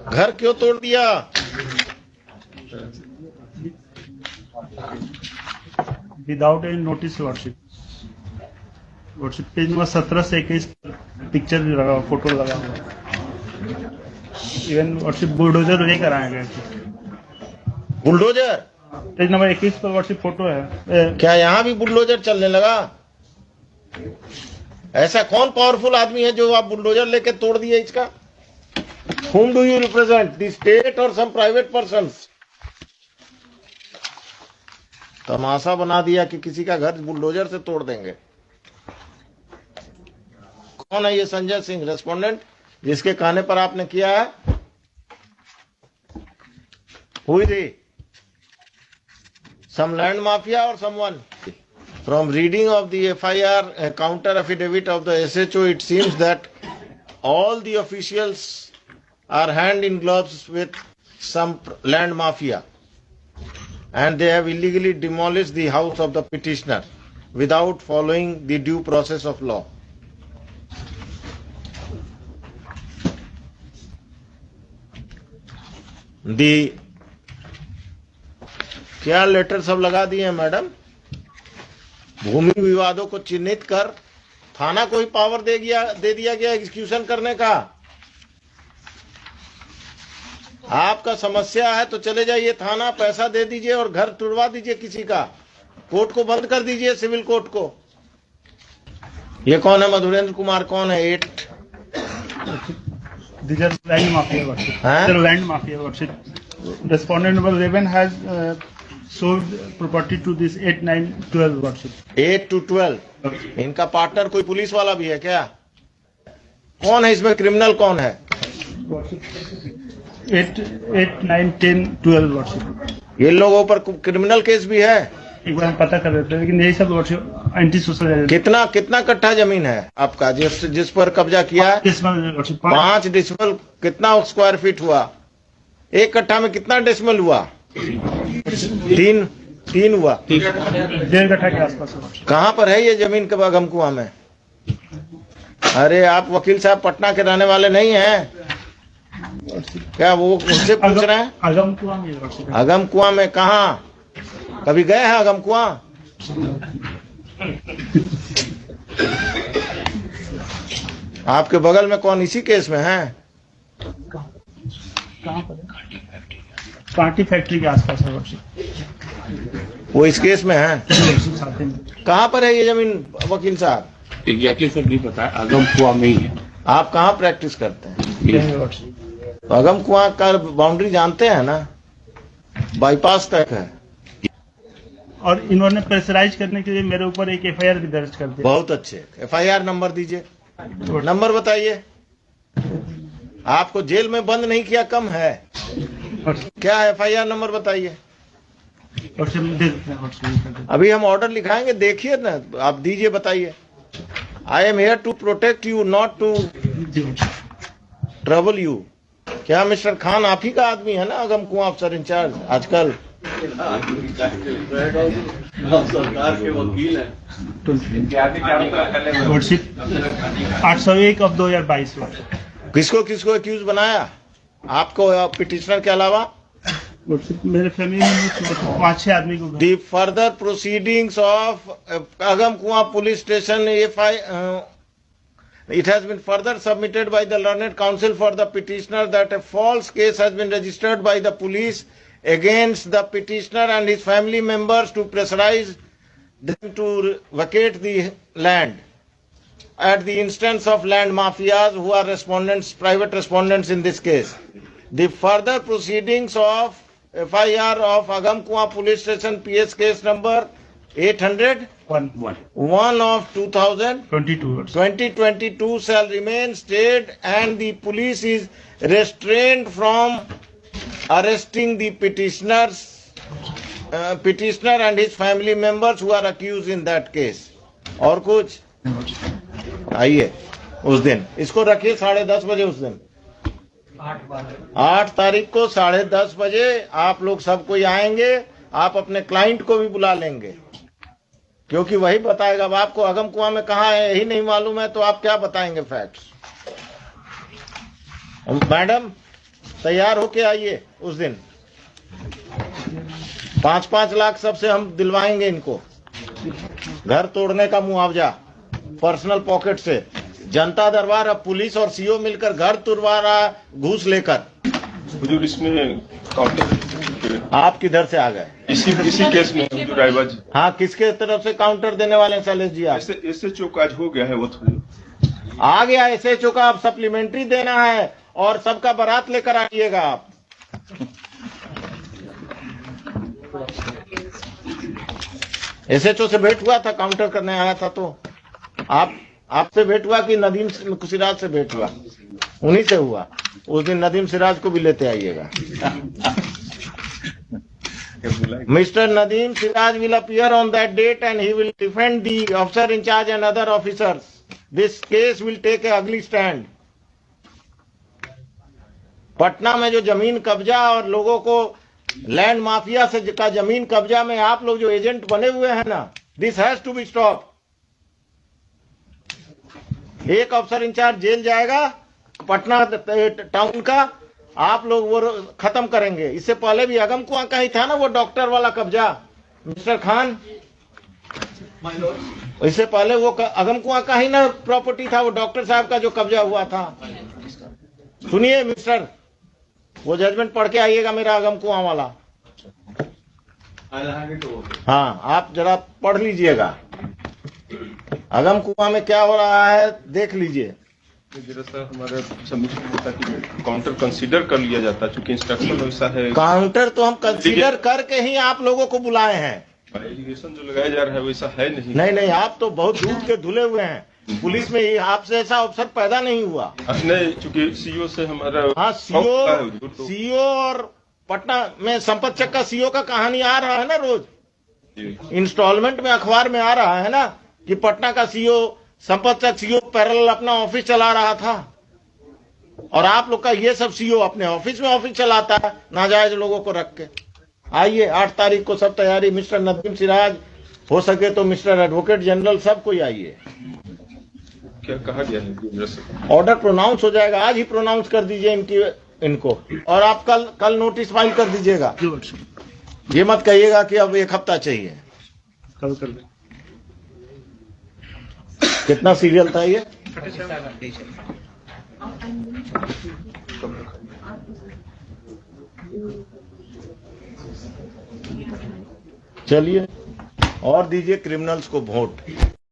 घर क्यों तोड़ दिया? Without any notice lordship. Lordship page number 17 से 21 पिक्चर भी लगा, फोटो लगा हुआ। इवन लॉर्डशिप बुलडोजर लेकर आए गए थे। बुलडोजर? पेज नंबर 21 पर लॉर्डशिप फोटो है। क्या यहाँ भी बुलडोजर चलने लगा? ऐसा कौन पावरफुल आदमी है जो आप बुलडोजर लेके तोड़ दिए इसका? Whom do you represent? The state or some private persons? तमाशा बना दिया कि किसी का घर बुलडोजर से तोड़ देंगे। कौन है ये संजय सिंह रेस्पोंडेंट जिसके कहने पर आपने किया है? Who is he? Some land mafia or someone? From reading of the FIR counter affidavit of the SHO, it seems that all the officials are hand in gloves with some land mafia, and they have illegally demolished the house of the petitioner without following the due process of law. The क्या letter सब लगा दिए हैं madam? भूमि विवादों को चिन्हित कर थाना को ही पावर दे दिया गया एग्जीक्यूशन करने का। आपका समस्या है तो चले जाइए थाना, पैसा दे दीजिए और घर तुड़वा दीजिए किसी का, कोर्ट को बंद कर दीजिए, सिविल कोर्ट को। ये कौन है? मधुरेंद्र कुमार कौन है? 8 land mafia. Land mafia. Respondent number 11 has sold property to this 8, 9, 12 worship. 8 to 12। इनका पार्टनर कोई पुलिस वाला भी है क्या? कौन है इसमें? क्रिमिनल कौन है? 8, 9, 10, 12 वर्षिप। ये लोगों पर क्रिमिनल केस भी है? एक बार पता कर देते हैं, लेकिन यही सब वर्षिप एंटी सोशल। कितना कट्ठा जमीन है आपका जिस पर कब्जा किया है? 5 डिसमल। कितना स्क्वायर फीट हुआ? एक कट्ठा में कितना डेसिमल हुआ? 3 हुआ। 1.5 कट्ठा के आसपास। कहाँ पर है ये जमीन? के अगम कुआं में? अरे आप वकील साहब पटना के रहने वाले नहीं हैं क्या? वो उनसे पूछ रहे हैं। अगम कुआं में। अगम कुआं में कहाँ? कभी गए हैं अगम कुआं? आपके बगल में कौन इसी केस में है? कहाँ पर? कांटी फैक्ट्री के आसपास है। वो इस केस में है? कहाँ पर है ये जमीन वकील साहब? एग्जैक्टली सर नहीं पता है, अगम कुआं में ही है। आप कहाँ प्रैक्टिस करते हैं? तो अगम कुआं का बाउंड्री जानते हैं ना? बाईपास तक है। और इन्होंने प्रेशराइज करने के लिए मेरे ऊपर एक FIR भी दर्ज कर दिया। बहुत अच्छे। FIR नंबर दीजिए। नंबर बताइए। आपको जेल में बंद नहीं किया कम है क्या? FIR नंबर बताइए। अभी हम ऑर्डर लिखाएंगे, देखिए ना, आप दीजिए, बताइए। I am here to protect you, not to trouble you. क्या मिस्टर खान आप ही का आदमी है ना अगम कुआं अफसर इंचार्ज आजकल? सरकार के वकील है। 801 of 2022। किसको एक्यूज बनाया? आपको पिटिशनर के अलावा? मेरे फैमिली में 5-6 आदमी को। The further proceedings of Agam Kuan police station, it has been further submitted by the learned counsel for the petitioner that a false case has been registered by the police against the petitioner and his family members to pressurize them to vacate the land at the instance of land mafias who are respondents, private respondents in this case. The further proceedings of FIR of Agam Kuan police station PS case number 801 of 2022 shall remain stayed, and the police is restrained from arresting the petitioner and his family members who are accused in that case. और कुछ? आइए उस दिन इसको रखिए 10:30 बजे। उस दिन 8 तारीख को 10:30 बजे आप लोग सब कोई आएंगे। आप अपने क्लाइंट को भी बुला लेंगे, क्योंकि वही बताएगा। अब आपको अगम कुआं में कहाँ है यही नहीं मालूम है तो आप क्या बताएंगे फैक्ट्स? मैडम तैयार होके आइए उस दिन। 5-5 लाख सबसे हम दिलवाएंगे इनको, घर तोड़ने का मुआवजा पर्सनल पॉकेट से। जनता दरबार अब पुलिस और सीओ मिलकर घर तुड़वा रहा घूस लेकर। हुजूर, इसमें काउंटर आप किधर से आ गए? इसी केस में हुजूर आइवाज हाँ, किसके तरफ से काउंटर देने वाले हैं शैलेश जी? आप ऐसे चौकाज हो गया है वो तो आ गया एसएचओ का, अब सप्लीमेंट्री देना है और सबका बारात लेकर आइएगा आप। एसएचओ से भेंट हुआ था, काउंटर करने आया था, तो आपसे भेंट हुआ कि नदीम सिराज से भेंट हुआ? उन्हीं से हुआ। उस दिन नदीम सिराज को भी लेते आइएगा। Mr. Nadeem Siraj will appear on that date and he will defend the officer in charge and other officers. This case will take a ugly stand. Patna में जो जमीन कब्जा और लोगों को लैंड माफिया से का जमीन कब्जा में आप लोग जो एजेंट बने हुए हैं ना, this has to be stop. एक अफसर इंचार्ज जेल जाएगा पटना टाउन का, आप लोग वो खत्म करेंगे। इससे पहले भी अगम कुआं का ही था ना वो डॉक्टर वाला कब्जा, मिस्टर खान। इससे पहले वो अगम कुआं का ही ना प्रॉपर्टी था, वो डॉक्टर साहब का जो कब्जा हुआ था। सुनिए मिस्टर, वो जजमेंट पढ़ के आइएगा मेरा अगम कुआं वाला। हाँ, आप जरा पढ़ लीजिएगा अगम कुआं में क्या हो रहा है, देख लीजिए। जरा सर हमारे सबमिशन होता कि काउंटर कंसीडर कर लिया जाता, चूंकि इंस्ट्रक्शन वैसा है। काउंटर तो हम कंसीडर करके ही आप लोगों को बुलाए हैं। एलिगेशन जो लगाया जा रहा है वैसा है नहीं। नहीं, आप तो बहुत दूर के धुले हुए हैं। पुलिस में आपसे ऐसा अवसर पैदा नहीं हुआ। नहीं, चूंकि सीओ से हमारा हाँ, सीओ और पटना में संपत चक का सीओ का कहानी आ रहा है ना, रोज इंस्टॉलमेंट में अखबार में आ रहा है ना कि पटना का सीओ संपत चक सीओ पैरेलल अपना ऑफिस चला रहा था, और आप लोग का ये सब सीओ अपने ऑफिस में ऑफिस चलाता है नाजायज लोगों को रख के। आइए 8 तारीख को सब तैयारी, मिस्टर नदीम सिराज, हो सके तो मिस्टर एडवोकेट जनरल, सब कोई आइए। क्या कहा गया है? ऑर्डर प्रोनाउंस हो जाएगा, आज ही प्रोनाउंस कर दीजिए इनको, और आप कल नोटिस फाइल कर दीजिएगा। ये मत कहिएगा कि अब 1 हफ्ता चाहिए। कल कर दे। कितना सीरियल था ये? चलिए, और दीजिए क्रिमिनल्स को वोट।